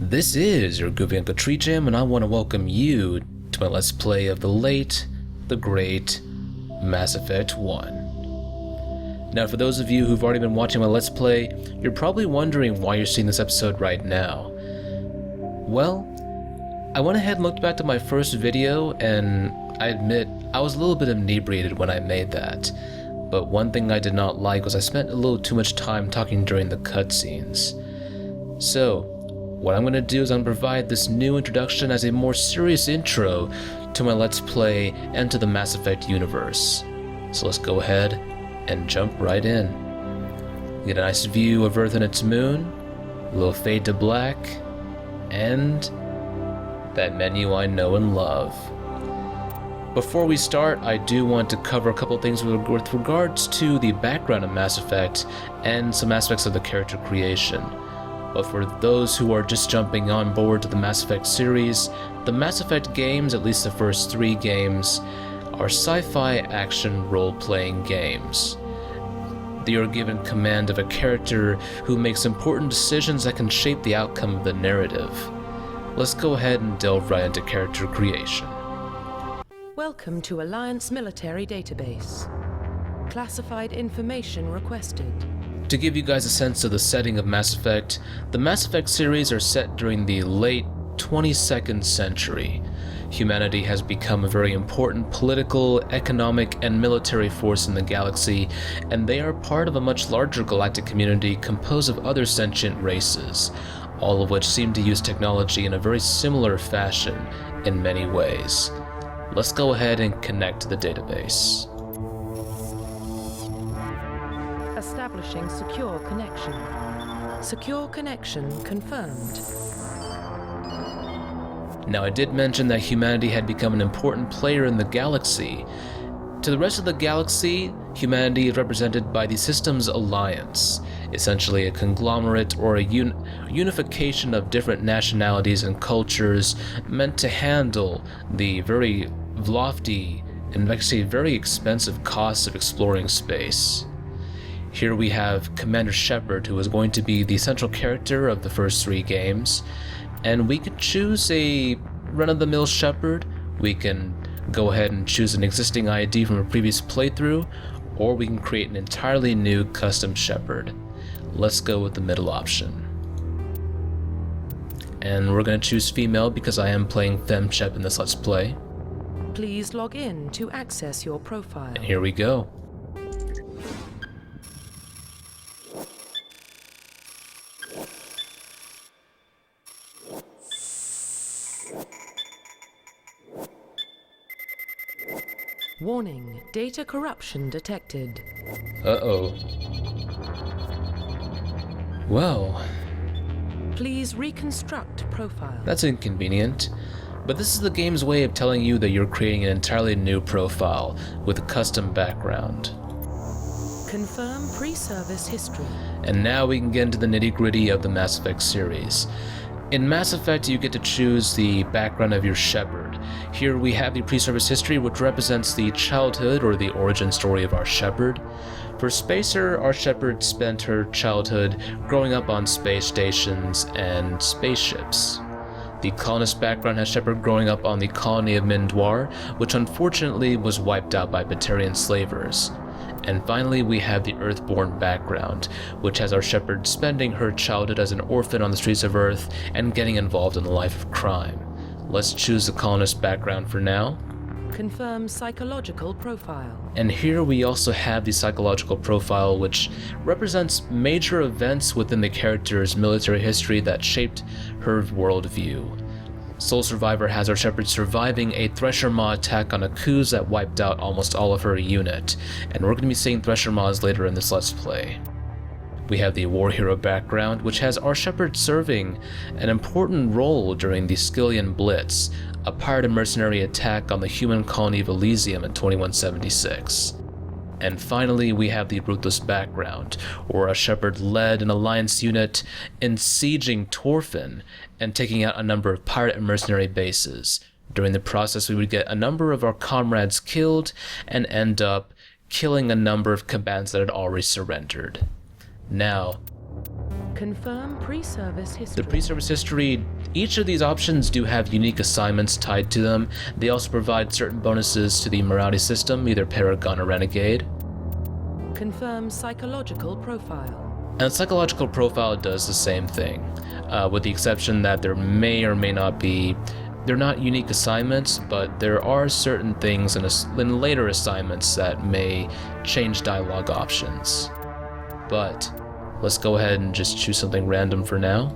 This is your goofy Uncle GreatTreeJam, and I want to welcome you to my Let's Play of the late, the great Mass Effect 1. Now, for those of you who've already been watching my Let's Play, you're probably wondering why you're seeing this episode right now. Well, I went ahead and looked back to my first video, and I admit I was a little bit inebriated when I made that. But one thing I did not like was I spent a little too much time talking during the cutscenes. So, what I'm going to do is I'm going to provide this new introduction as a more serious intro to my Let's Play and to the Mass Effect universe. So let's go ahead and jump right in. Get a nice view of Earth and its moon, a little fade to black, and that menu I know and love. Before we start, I do want to cover a couple things with regards to the background of Mass Effect and some aspects of the character creation. But for those who are just jumping on board to the Mass Effect series, the Mass Effect games, at least the first 3 games, are sci-fi action role-playing games. They are given command of a character who makes important decisions that can shape the outcome of the narrative. Let's go ahead and delve right into character creation. Welcome to Alliance Military Database. Classified information requested. To give you guys a sense of the setting of Mass Effect, the Mass Effect series are set during the late 22nd century. Humanity has become a very important political, economic, and military force in the galaxy, and they are part of a much larger galactic community composed of other sentient races, all of which seem to use technology in a very similar fashion in many ways. Let's go ahead and connect to the database. Establishing secure connection. Secure connection confirmed. Now, I did mention that humanity had become an important player in the galaxy. To the rest of the galaxy, humanity is represented by the Systems Alliance, essentially a conglomerate or a unification of different nationalities and cultures meant to handle the very lofty and actually very expensive costs of exploring space. Here we have Commander Shepard, who is going to be the central character of the first 3 games, and we can choose a run-of-the-mill Shepard, we can go ahead and choose an existing ID from a previous playthrough, or we can create an entirely new custom Shepard. Let's go with the middle option. And we're going to choose female because I am playing FemShep in this Let's Play. Please log in to access your profile. And here we go. Warning, data corruption detected. Uh-oh. Well, Please reconstruct profile. that's inconvenient. But this is the game's way of telling you that you're creating an entirely new profile with a custom background. Confirm pre-service history. And now we can get into the nitty-gritty of the Mass Effect series. In Mass Effect, you get to choose the background of your Shepard. Here we have the pre-service history, which represents the childhood or the origin story of our Shepard. For Spacer, our Shepard spent her childhood growing up on space stations and spaceships. The colonist background has Shepard growing up on the colony of Mindwar, which unfortunately was wiped out by Batarian slavers. And finally, we have the Earthborn background, which has our Shepard spending her childhood as an orphan on the streets of Earth and getting involved in the life of crime. Let's choose the colonist background for now. Confirm psychological profile. And here we also have the psychological profile, which represents major events within the character's military history that shaped her worldview. Soul Survivor has our Shepard surviving a Thresher Maw attack on a Kuz that wiped out almost all of her unit, and we're going to be seeing Thresher Maws later in this Let's Play. We have the War Hero background, which has our Shepard serving an important role during the Skyllian Blitz, a pirate and mercenary attack on the human colony of Elysium in 2176. And finally, we have the Ruthless background, where our Shepard led an Alliance unit in sieging Torfin and taking out a number of pirate and mercenary bases. During the process, we would get a number of our comrades killed and end up killing a number of combatants that had already surrendered. Now, Confirm pre-service history. The pre-service history, each of these options do have unique assignments tied to them. They also provide certain bonuses to the morality system, either paragon or renegade. Confirm psychological profile. And psychological profile does the same thing, with the exception that there may or may not be, they're not unique assignments, but there are certain things in later assignments that may change dialogue options. But let's go ahead and just choose something random for now.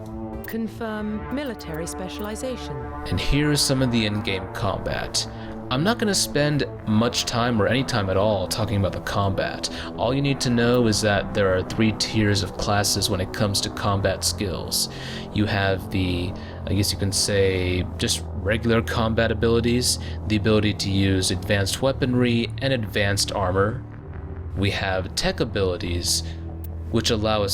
Confirm military specialization. And here's some of the in-game combat. I'm not going to spend much time or any time at all talking about the combat. All you need to know is that there are 3 tiers of classes when it comes to combat skills. You have the, I guess you can say, just regular combat abilities, the ability to use advanced weaponry and advanced armor. We have tech abilities, which allow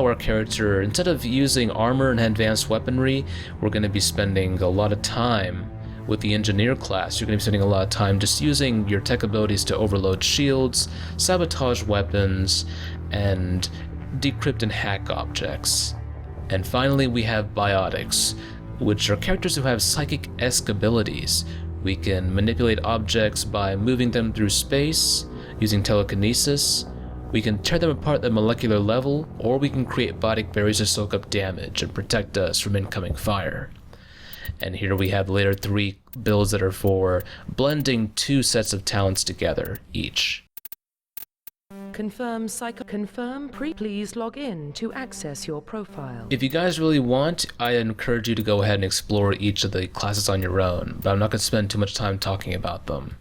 our character, instead of using armor and advanced weaponry, we're going to be spending a lot of time with the engineer class. You're going to be spending a lot of time just using your tech abilities to overload shields, sabotage weapons, and decrypt and hack objects. And finally, we have biotics, which are characters who have psychic-esque abilities. We can manipulate objects by moving them through space, using telekinesis. We can tear them apart at molecular level, or we can create biotic barriers to soak up damage and protect us from incoming fire. And here we have the later 3 builds that are for blending 2 sets of talents together each. Confirm please log in to access your profile. If you guys really want, I encourage you to go ahead and explore each of the classes on your own, but I'm not going to spend too much time talking about them.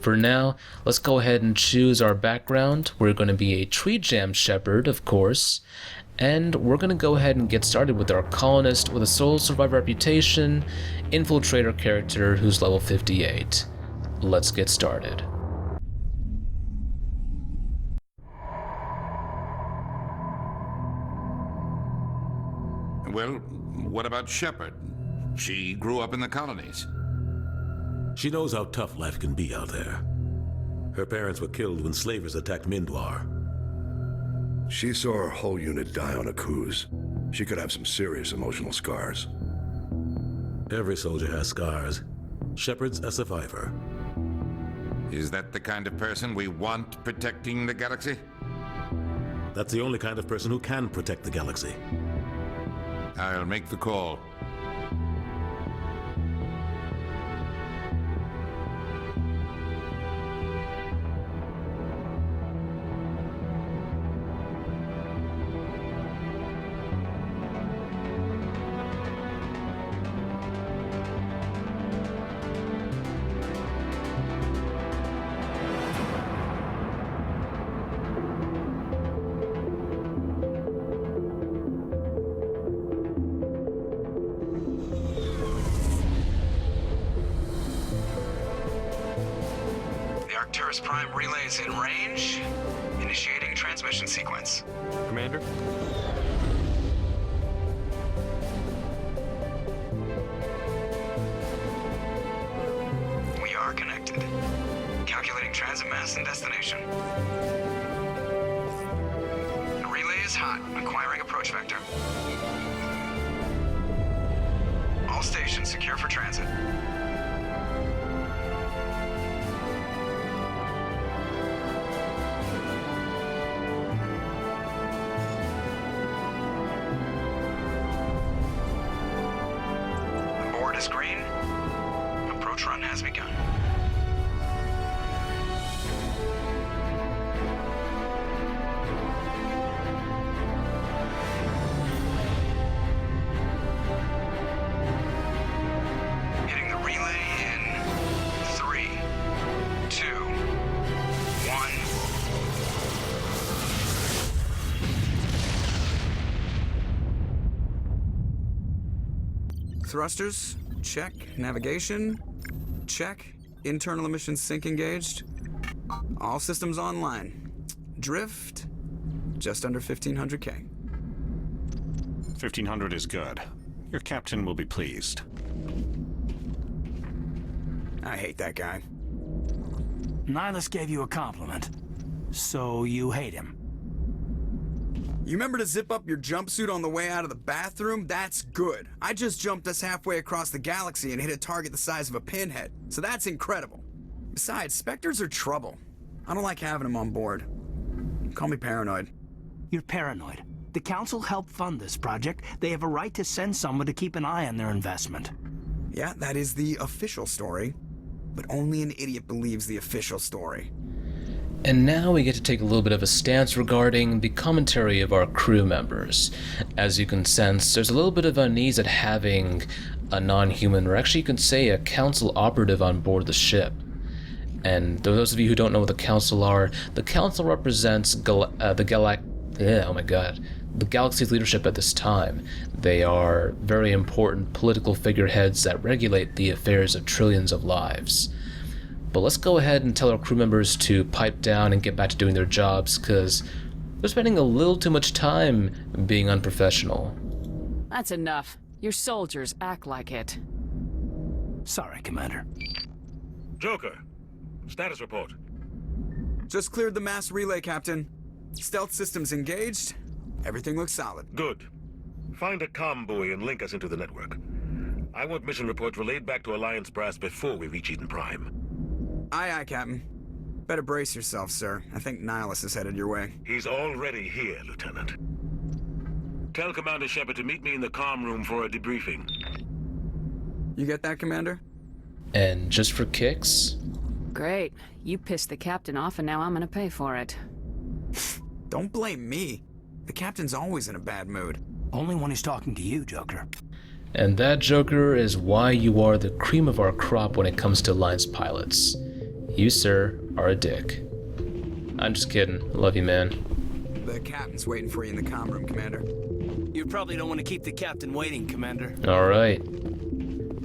For now, let's go ahead and choose our background. We're going to be a GreatTreeJam Shepard, of course, and we're going to go ahead and get started with our colonist with a sole survivor reputation, infiltrator character who's level 58. Let's get started. Well, what about Shepard? She grew up in the colonies. She knows how tough life can be out there. Her parents were killed when slavers attacked Mindwar. She saw her whole unit die on a cruise. She could have some serious emotional scars. Every soldier has scars. Shepard's a survivor. Is that the kind of person we want protecting the galaxy? That's the only kind of person who can protect the galaxy. I'll make the call. Arcturus Prime relays in range. Initiating transmission sequence. Commander? We are connected. Calculating transit mass and destination. The relay is hot. Acquiring approach vector. All stations secure for transit. Is green. Approach run has begun. Hitting the relay in 3, 2, 1. Thrusters. Check. Navigation. Check. Internal emissions sync engaged. All systems online. Drift. Just under 1500K. 1500 is good. Your captain will be pleased. I hate that guy. Nihilus gave you a compliment. So you hate him. You remember to zip up your jumpsuit on the way out of the bathroom? That's good. I just jumped us halfway across the galaxy and hit a target the size of a pinhead, so that's incredible. Besides, Spectres are trouble. I don't like having them on board. Call me paranoid. You're paranoid. The Council helped fund this project. They have a right to send someone to keep an eye on their investment. Yeah, that is the official story. But only an idiot believes the official story. And now we get to take a little bit of a stance regarding the commentary of our crew members. As you can sense, there's a little bit of unease at having a non-human, or actually you can say a Council operative on board the ship. And those of you who don't know what the Council are, the Council represents the galaxy's leadership at this time. They are very important political figureheads that regulate the affairs of trillions of lives. But let's go ahead and tell our crew members to pipe down and get back to doing their jobs, because they're spending a little too much time being unprofessional. That's enough. Your soldiers act like it. Sorry, Commander. Joker, status report. Just cleared the mass relay, Captain. Stealth systems engaged. Everything looks solid. Good. Find a comm buoy and link us into the network. I want mission reports relayed back to Alliance brass before we reach Eden Prime. Aye, aye, Captain. Better brace yourself, sir. I think Nihilus is headed your way. He's already here, Lieutenant. Tell Commander Shepard to meet me in the comm room for a debriefing. You get that, Commander? And just for kicks? Great. You pissed the captain off and now I'm gonna pay for it. Don't blame me. The captain's always in a bad mood. Only when he's talking to you, Joker. And that, Joker, is why you are the cream of our crop when it comes to Alliance pilots. You, sir, are a dick. I'm just kidding. Love you, man. The captain's waiting for you in the comm room, Commander. You probably don't want to keep the captain waiting, Commander. Alright.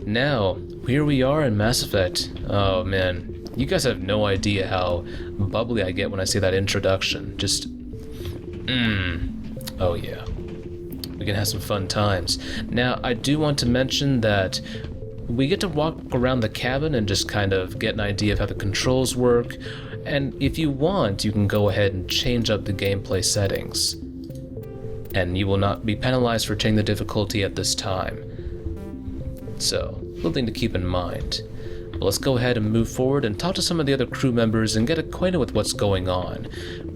Now, here we are in Mass Effect. Oh, man. You guys have no idea how bubbly I get when I say that introduction. Just... Oh, yeah. We can have some fun times. Now, I do want to mention that we get to walk around the cabin and just kind of get an idea of how the controls work, and if you want, you can go ahead and change up the gameplay settings. And you will not be penalized for changing the difficulty at this time. So, a little thing to keep in mind. But let's go ahead and move forward and talk to some of the other crew members and get acquainted with what's going on.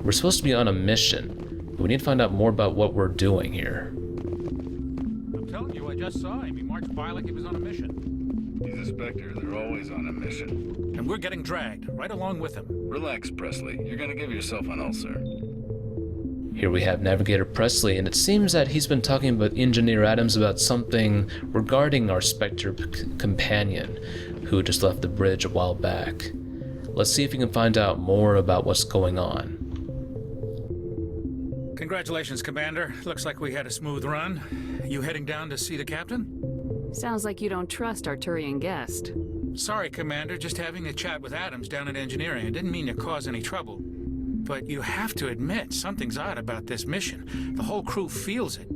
We're supposed to be on a mission, but we need to find out more about what we're doing here. I'm telling you, I just saw him. He marched by like he was on a mission. He's a Spectre. They're always on a mission. And we're getting dragged, right along with him. Relax, Presley. You're gonna give yourself an ulcer. Here we have Navigator Presley, and it seems that he's been talking with Engineer Adams about something regarding our Spectre companion, who just left the bridge a while back. Let's see if we can find out more about what's going on. Congratulations, Commander. Looks like we had a smooth run. You heading down to see the captain? Sounds like you don't trust our Turian guest. Sorry, Commander. Just having a chat with Adams down at engineering. I didn't mean to cause any trouble. But you have to admit, something's odd about this mission. The whole crew feels it.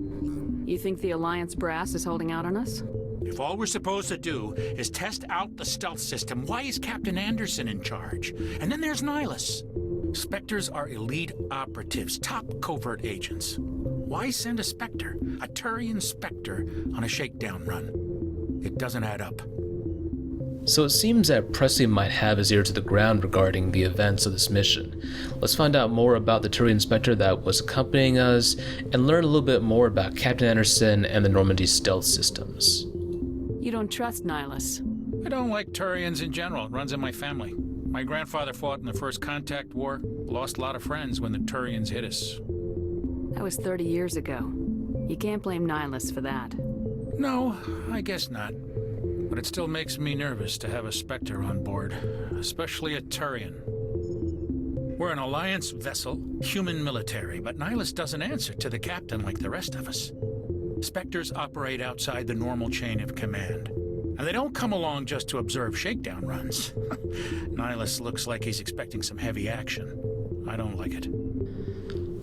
You think the Alliance brass is holding out on us? If all we're supposed to do is test out the stealth system, why is Captain Anderson in charge? And then there's Nihilus. Spectres are elite operatives, top covert agents. Why send a Spectre, a Turian Spectre, on a shakedown run? It doesn't add up. So it seems that Presley might have his ear to the ground regarding the events of this mission. Let's find out more about the Turian Spectre that was accompanying us, and learn a little bit more about Captain Anderson and the Normandy stealth systems. You don't trust Nihilus? I don't like Turians in general. It runs in my family. My grandfather fought in the First Contact War, lost a lot of friends when the Turians hit us. That was 30 years ago. You can't blame Nihilus for that. No, I guess not. But it still makes me nervous to have a Spectre on board, especially a Turian. We're an Alliance vessel, human military, but Nihilus doesn't answer to the captain like the rest of us. Spectres operate outside the normal chain of command. And they don't come along just to observe shakedown runs. Nihilus looks like he's expecting some heavy action. I don't like it.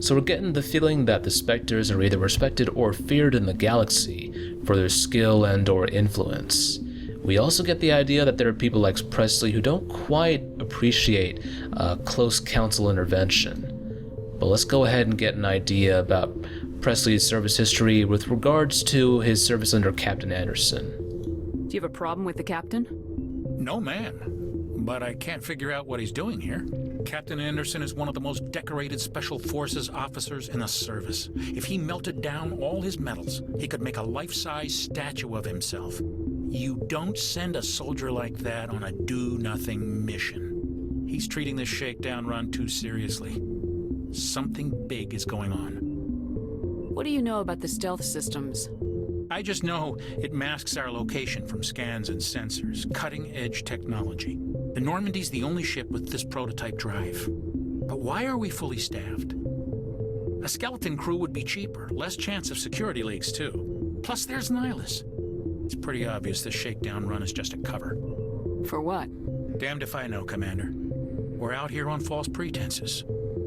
So we're getting the feeling that the Spectres are either respected or feared in the galaxy for their skill and or influence. We also get the idea that there are people like Presley who don't quite appreciate close council intervention. But let's go ahead and get an idea about Presley's service history with regards to his service under Captain Anderson. Do you have a problem with the captain? No, man. But I can't figure out what he's doing here. Captain Anderson is one of the most decorated Special Forces officers in the service. If he melted down all his medals, he could make a life-size statue of himself. You don't send a soldier like that on a do-nothing mission. He's treating this shakedown run too seriously. Something big is going on. What do you know about the stealth systems? I just know it masks our location from scans and sensors. Cutting-edge technology. The Normandy's the only ship with this prototype drive. But why are we fully staffed? A skeleton crew would be cheaper, less chance of security leaks too. Plus there's Nihilus. It's pretty obvious this shakedown run is just a cover. For what? Damned if I know, Commander. We're out here on false pretenses.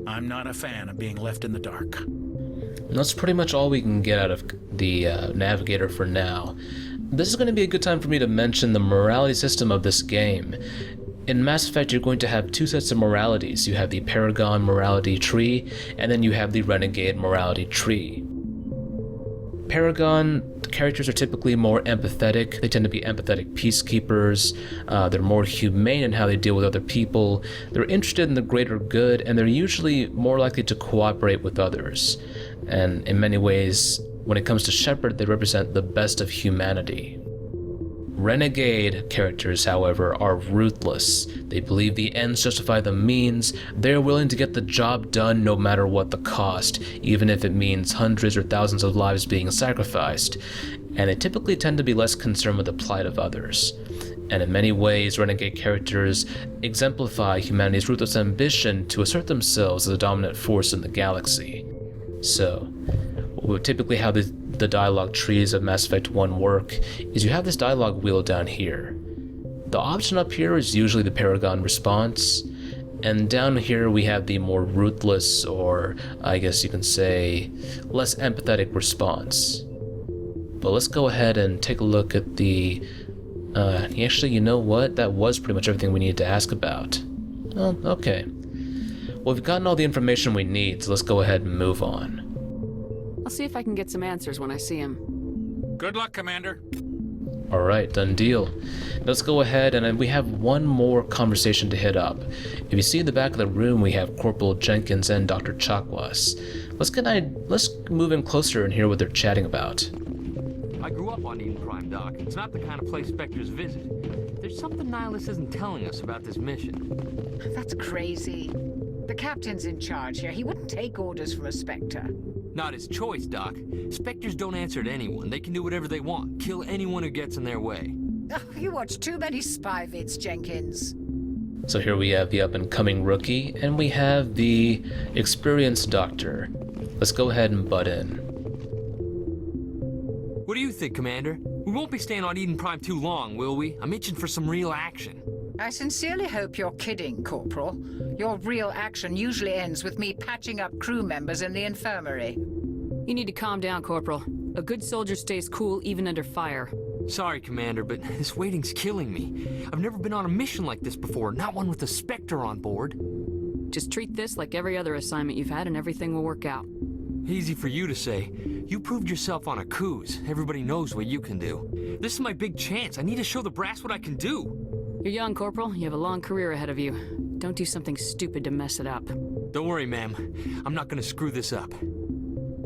I'm not a fan of being left in the dark. That's pretty much all we can get out of the Navigator for now. This is going to be a good time for me to mention the morality system of this game. In Mass Effect, you're going to have two sets of moralities. You have the Paragon morality tree, and then you have the Renegade morality tree. Paragon characters are typically more empathetic. They tend to be empathetic peacekeepers. They're more humane in how they deal with other people. They're interested in the greater good, and they're usually more likely to cooperate with others. And in many ways, when it comes to Shepard, they represent the best of humanity. Renegade characters, however, are ruthless. They believe the ends justify the means. They're willing to get the job done no matter what the cost, even if it means hundreds or thousands of lives being sacrificed. And they typically tend to be less concerned with the plight of others. And in many ways, renegade characters exemplify humanity's ruthless ambition to assert themselves as a dominant force in the galaxy. So, typically how the dialogue trees of Mass Effect 1 work is you have this dialogue wheel down here. The option up here is usually the Paragon response, and down here we have the more ruthless, or I guess you can say, less empathetic response. But let's go ahead and take a look at the... actually, you know what? That was pretty much everything we needed to ask about. Oh, okay. Well, we've gotten all the information we need, so let's go ahead and move on. I'll see if I can get some answers when I see him. Good luck, Commander. Alright, done deal. Let's go ahead and we have one more conversation to hit up. If you see in the back of the room, we have Corporal Jenkins and Dr. Chakwas. Let's move in closer and hear what they're chatting about. I grew up on Eden Prime, Doc. It's not the kind of place Spectres visit. There's something Nihilus isn't telling us about this mission. That's crazy. The captain's in charge here. He wouldn't take orders from a Spectre. Not his choice, Doc. Spectres don't answer to anyone. They can do whatever they want. Kill anyone who gets in their way. Oh, you watch too many spy vids, Jenkins. So here we have the up-and-coming rookie, and we have the experienced doctor. Let's go ahead and butt in. What do you think, Commander? We won't be staying on Eden Prime too long, will we? I'm itching for some real action. I sincerely hope you're kidding, Corporal. Your real action usually ends with me patching up crew members in the infirmary. You need to calm down, Corporal. A good soldier stays cool even under fire. Sorry, Commander, but this waiting's killing me. I've never been on a mission like this before, not one with a Spectre on board. Just treat this like every other assignment you've had and everything will work out. Easy for you to say. You proved yourself on a cruise. Everybody knows what you can do. This is my big chance. I need to show the brass what I can do. You're young, Corporal. You have a long career ahead of you. Don't do something stupid to mess it up. Don't worry, ma'am. I'm not gonna screw this up.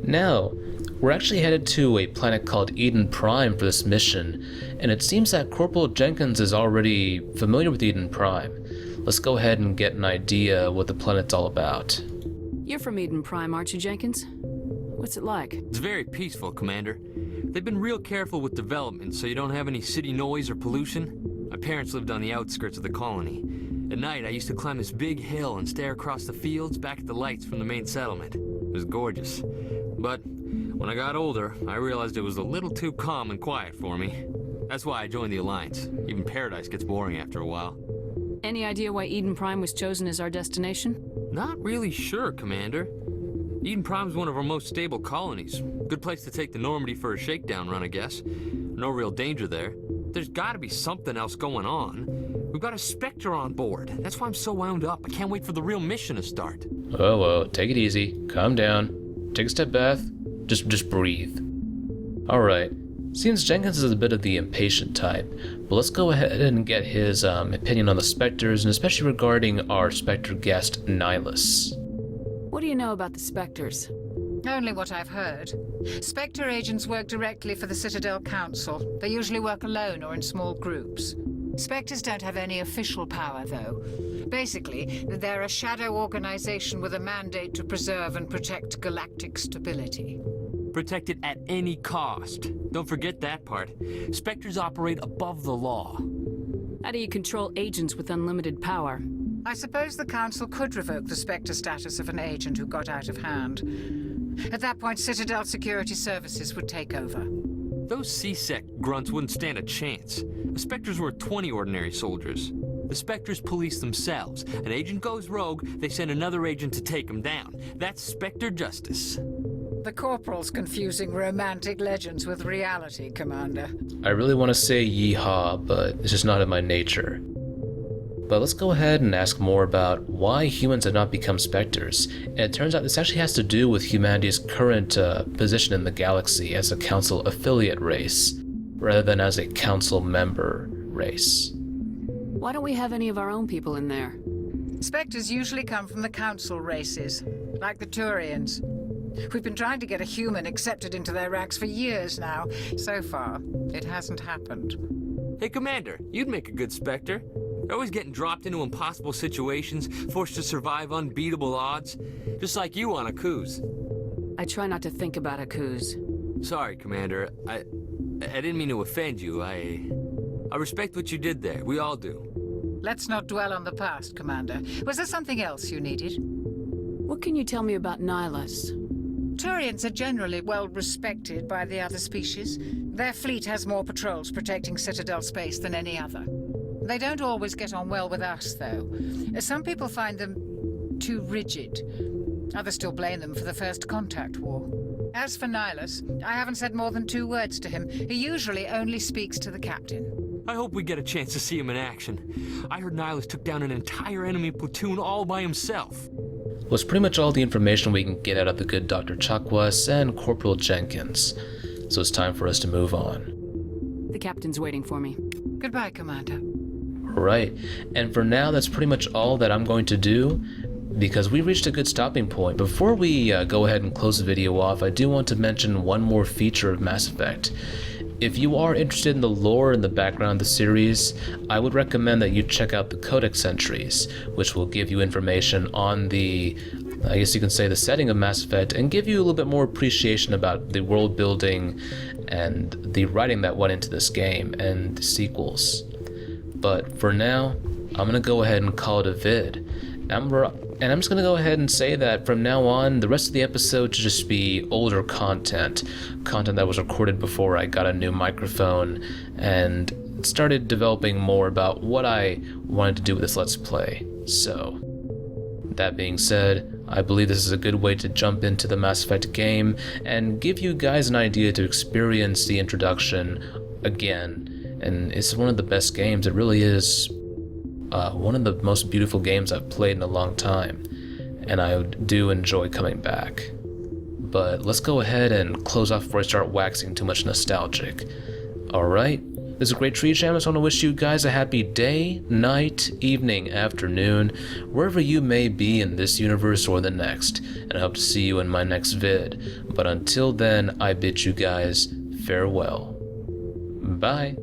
Now, we're actually headed to a planet called Eden Prime for this mission, and it seems that Corporal Jenkins is already familiar with Eden Prime. Let's go ahead and get an idea what the planet's all about. You're from Eden Prime, aren't you, Jenkins? What's it like? It's very peaceful, Commander. They've been real careful with development so you don't have any city noise or pollution. My parents lived on the outskirts of the colony. At night, I used to climb this big hill and stare across the fields back at the lights from the main settlement. It was gorgeous. But when I got older, I realized it was a little too calm and quiet for me. That's why I joined the Alliance. Even Paradise gets boring after a while. Any idea why Eden Prime was chosen as our destination? Not really sure, Commander. Eden Prime's one of our most stable colonies. Good place to take the Normandy for a shakedown run, I guess. No real danger there. There's gotta be something else going on. We've got a Spectre on board. That's why I'm so wound up. I can't wait for the real mission to start. Whoa, take it easy. Calm down. Take a step back. Just breathe. Alright, seems Jenkins is a bit of the impatient type, but let's go ahead and get his opinion on the Spectres, and especially regarding our Spectre guest, Nihilus. What do you know about the Spectres? Only what I've heard. Spectre agents work directly for the Citadel Council. They usually work alone or in small groups. Spectres don't have any official power, though. Basically, they're a shadow organization with a mandate to preserve and protect galactic stability. Protect it at any cost. Don't forget that part. Spectres operate above the law. How do you control agents with unlimited power? I suppose the Council could revoke the Spectre status of an agent who got out of hand. At that point, Citadel Security Services would take over. Those C-Sec grunts wouldn't stand a chance. The Spectres were 20 ordinary soldiers. The Spectres police themselves. An agent goes rogue, they send another agent to take him down. That's Spectre justice. The Corporal's confusing romantic legends with reality, Commander. I really want to say yeehaw, but it's just not in my nature. But let's go ahead and ask more about why humans have not become Spectres. And it turns out this actually has to do with humanity's current position in the galaxy as a Council affiliate race, rather than as a Council member race. Why don't we have any of our own people in there? Spectres usually come from the Council races, like the Turians. We've been trying to get a human accepted into their ranks for years now. So far, it hasn't happened. Hey, Commander, you'd make a good Spectre. You're always getting dropped into impossible situations, forced to survive unbeatable odds. Just like you on Aku's. I try not to think about Aku's. Sorry, Commander. I didn't mean to offend you. I respect what you did there. We all do. Let's not dwell on the past, Commander. Was there something else you needed? What can you tell me about Nihilus? Turians are generally well respected by the other species. Their fleet has more patrols protecting Citadel space than any other. They don't always get on well with us, though. Some people find them too rigid. Others still blame them for the First Contact War. As for Nihilus, I haven't said more than 2 words to him. He usually only speaks to the captain. I hope we get a chance to see him in action. I heard Nihilus took down an entire enemy platoon all by himself. Well, it's pretty much all the information we can get out of the good Dr. Chakwas and Corporal Jenkins. So it's time for us to move on. The captain's waiting for me. Goodbye, Commander. Right, and for now that's pretty much all that I'm going to do, because we reached a good stopping point. Before we go ahead and close the video off, I do want to mention one more feature of Mass Effect. If you are interested in the lore and the background of the series, I would recommend that you check out the Codex entries, which will give you information on the, I guess you can say, the setting of Mass Effect, and give you a little bit more appreciation about the world building and the writing that went into this game and the sequels. But for now, I'm going to go ahead and call it a vid. And I'm just going to go ahead and say that from now on, the rest of the episode should just be older content that was recorded before I got a new microphone and started developing more about what I wanted to do with this Let's Play. So, that being said, I believe this is a good way to jump into the Mass Effect game and give you guys an idea to experience the introduction again. And it's one of the best games. It really is one of the most beautiful games I've played in a long time, and I do enjoy coming back. But let's go ahead and close off before I start waxing too much nostalgic. Alright, this is GreatTreeJam. I just want to wish you guys a happy day, night, evening, afternoon, wherever you may be in this universe or the next, and I hope to see you in my next vid. But until then, I bid you guys farewell. Bye.